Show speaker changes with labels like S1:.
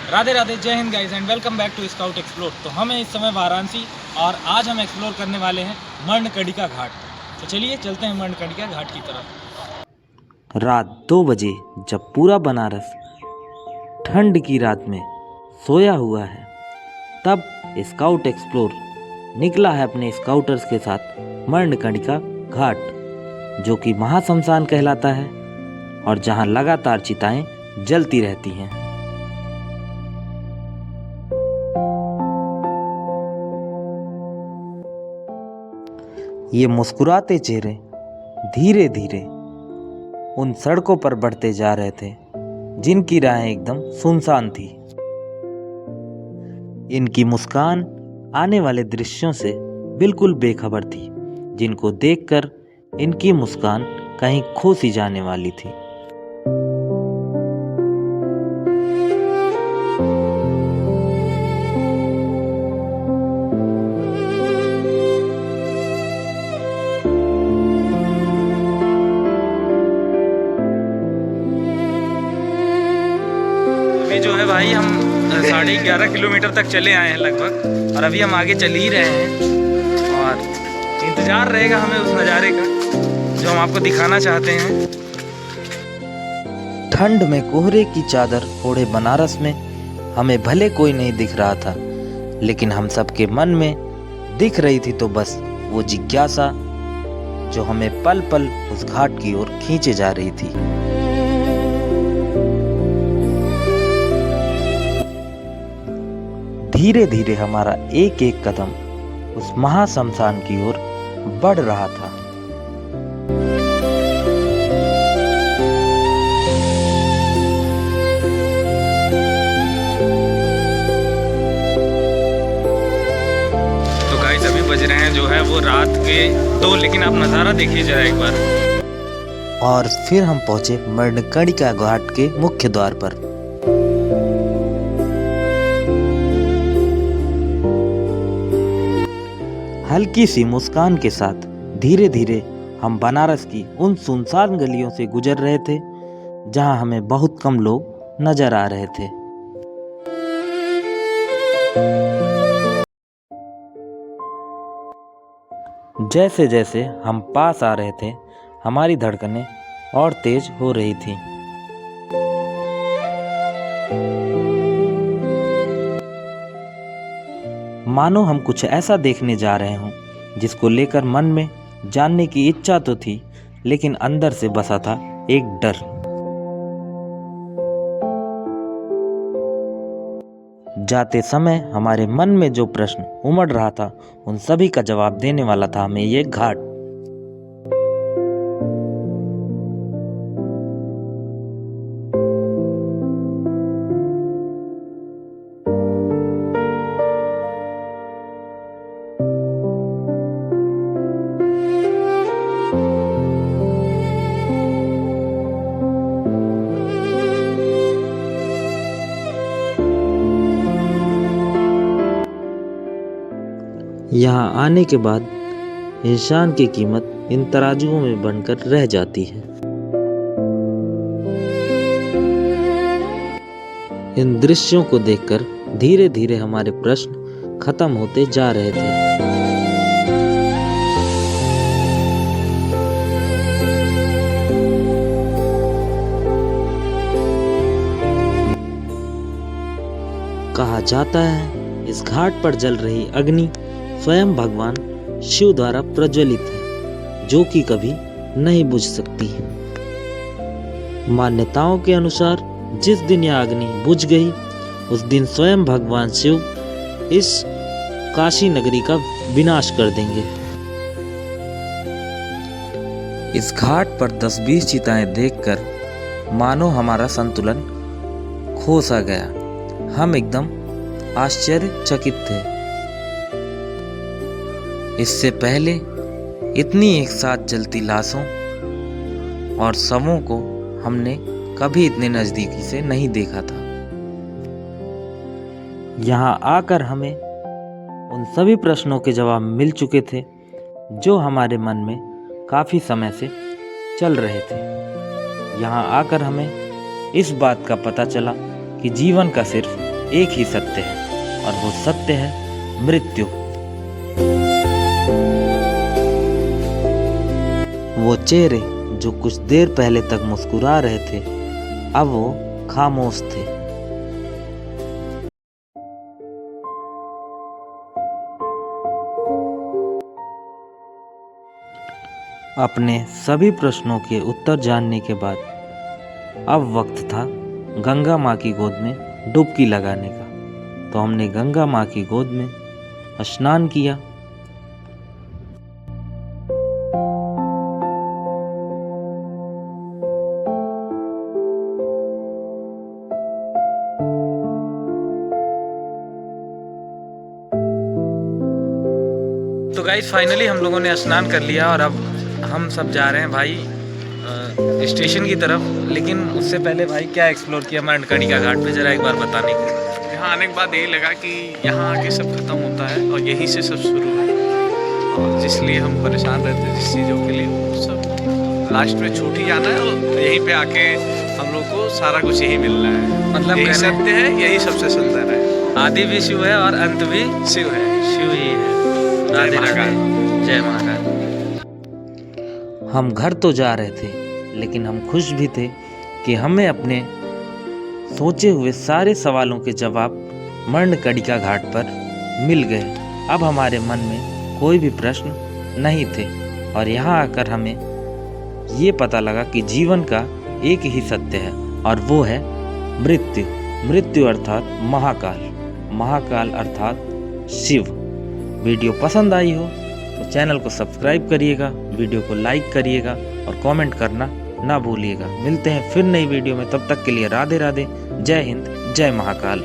S1: राधे राधे, जय Hind guys and welcome back to Scout Explore. तो हम हैं इस समय वाराणसी और आज हम एक्सप्लोर करने वाले हैं मर्णकडिका घाट। तो चलिए चलते हैं मर्णकडिका घाट की तरफ।
S2: रात 2 बजे जब पूरा बनारस ठंड की रात में सोया हुआ है, तब स्काउट एक्सप्लोर निकला है अपने स्काउटर्स के साथ मर्णकडिका घाट, जो कि महाशमशान कहलाता है और जहां लगातार चिताएं जलती रहती हैं। ये मुस्कुराते चेहरे धीरे धीरे उन सड़कों पर बढ़ते जा रहे थे जिनकी राहें एकदम सुनसान थी। इनकी मुस्कान आने वाले दृश्यों से बिल्कुल बेखबर थी, जिनको देखकर इनकी मुस्कान कहीं खो सी जाने वाली थी।
S1: अभी जो है भाई हम 11.5 किलोमीटर तक चले आए हैं लगभग, और अभी हम आगे चल ही रहे हैं और इंतज़ार रहेगा हमें उस नज़ारे का जो हम आपको दिखाना चाहते हैं।
S2: ठंड में कोहरे की चादर ओढ़े बनारस में हमें भले कोई नहीं दिख रहा था, लेकिन हम सबके मन में दिख रही थी तो बस वो जिज्ञासा जो हमें पल पल उस घाट की ओर खींचे जा रही थी। धीरे धीरे हमारा एक एक कदम उस महाशमशान की ओर बढ़ रहा था।
S1: तो गाइस अभी बज रहे हैं जो है वो रात के 2, लेकिन आप नज़ारा देखिए जरा एक बार।
S2: और फिर हम पहुंचे मर्णकडिका घाट के मुख्य द्वार पर। हल्की सी मुस्कान के साथ धीरे धीरे हम बनारस की उन सुनसान गलियों से गुजर रहे थे जहां हमें बहुत कम लोग नजर आ रहे थे। जैसे जैसे हम पास आ रहे थे, हमारी धड़कनें और तेज हो रही थी। मानो हम कुछ ऐसा देखने जा रहे हों जिसको लेकर मन में जानने की इच्छा तो थी, लेकिन अंदर से बसा था एक डर। जाते समय हमारे मन में जो प्रश्न उमड़ रहा था, उन सभी का जवाब देने वाला था हमें ये घाट। यहाँ आने के बाद इंसान की कीमत इन तराजुओं में बनकर रह जाती है। इन दृश्यों को देखकर धीरे धीरे हमारे प्रश्न खत्म होते जा रहे थे। कहा जाता है इस घाट पर जल रही अग्नि स्वयं भगवान शिव द्वारा प्रज्वलित है, जो कि कभी नहीं बुझ सकती। मान्यताओं के अनुसार जिस दिन यह अग्नि बुझ गई, उस दिन स्वयं भगवान शिव इस काशी नगरी का विनाश कर देंगे। इस घाट पर 10-20 चिताएं देखकर मानो हमारा संतुलन खो सा गया। हम एकदम आश्चर्यचकित थे। इससे पहले इतनी एक साथ जलती लाशों और शवों को हमने कभी इतने नजदीकी से नहीं देखा था। यहाँ आकर हमें उन सभी प्रश्नों के जवाब मिल चुके थे जो हमारे मन में काफी समय से चल रहे थे। यहाँ आकर हमें इस बात का पता चला कि जीवन का सिर्फ एक ही सत्य है और वो सत्य है मृत्यु। वो चेहरे जो कुछ देर पहले तक मुस्कुरा रहे थे, अब वो खामोश थे। अपने सभी प्रश्नों के उत्तर जानने के बाद अब वक्त था गंगा माँ की गोद में डुबकी लगाने का। तो हमने गंगा माँ की गोद में स्नान किया।
S1: तो गाइस फाइनली हम लोगों ने स्नान कर लिया और अब हम सब जा रहे हैं भाई स्टेशन की तरफ। लेकिन उससे पहले भाई क्या एक्सप्लोर किया मरणकड़ी का घाट पे, जरा एक बार बताने को।
S3: यहाँ आने के बाद यही लगा कि यहाँ आके सब खत्म होता है और यहीं से सब शुरू है, और जिसलिए हम परेशान रहते हैं जिस चीज़ों के लिए, वो सब लास्ट में छूट ही जाना है और यहीं पे आके हम लोग को सारा कुछ यही मिलना है।
S1: मतलब
S3: यही सत्य है, यही सबसे सुंदर है।
S1: आदि भी शिव है और अंत भी
S3: शिव है।
S1: शिव ही है। राधे राधे, जय महाकाल।
S2: हम घर तो जा रहे थे, लेकिन हम खुश भी थे कि हमें अपने सोचे हुए सारे सवालों के जवाब मरणकड़िका घाट पर मिल गए। अब हमारे मन में कोई भी प्रश्न नहीं थे और यहाँ आकर हमें ये पता लगा कि जीवन का एक ही सत्य है और वो है मृत्यु। मृत्यु अर्थात महाकाल, महाकाल अर्थात शिव। वीडियो पसंद आई हो तो चैनल को सब्सक्राइब करिएगा, वीडियो को लाइक करिएगा और कमेंट करना ना भूलिएगा। मिलते हैं फिर नई वीडियो में, तब तक के लिए राधे राधे, जय हिंद, जय महाकाल।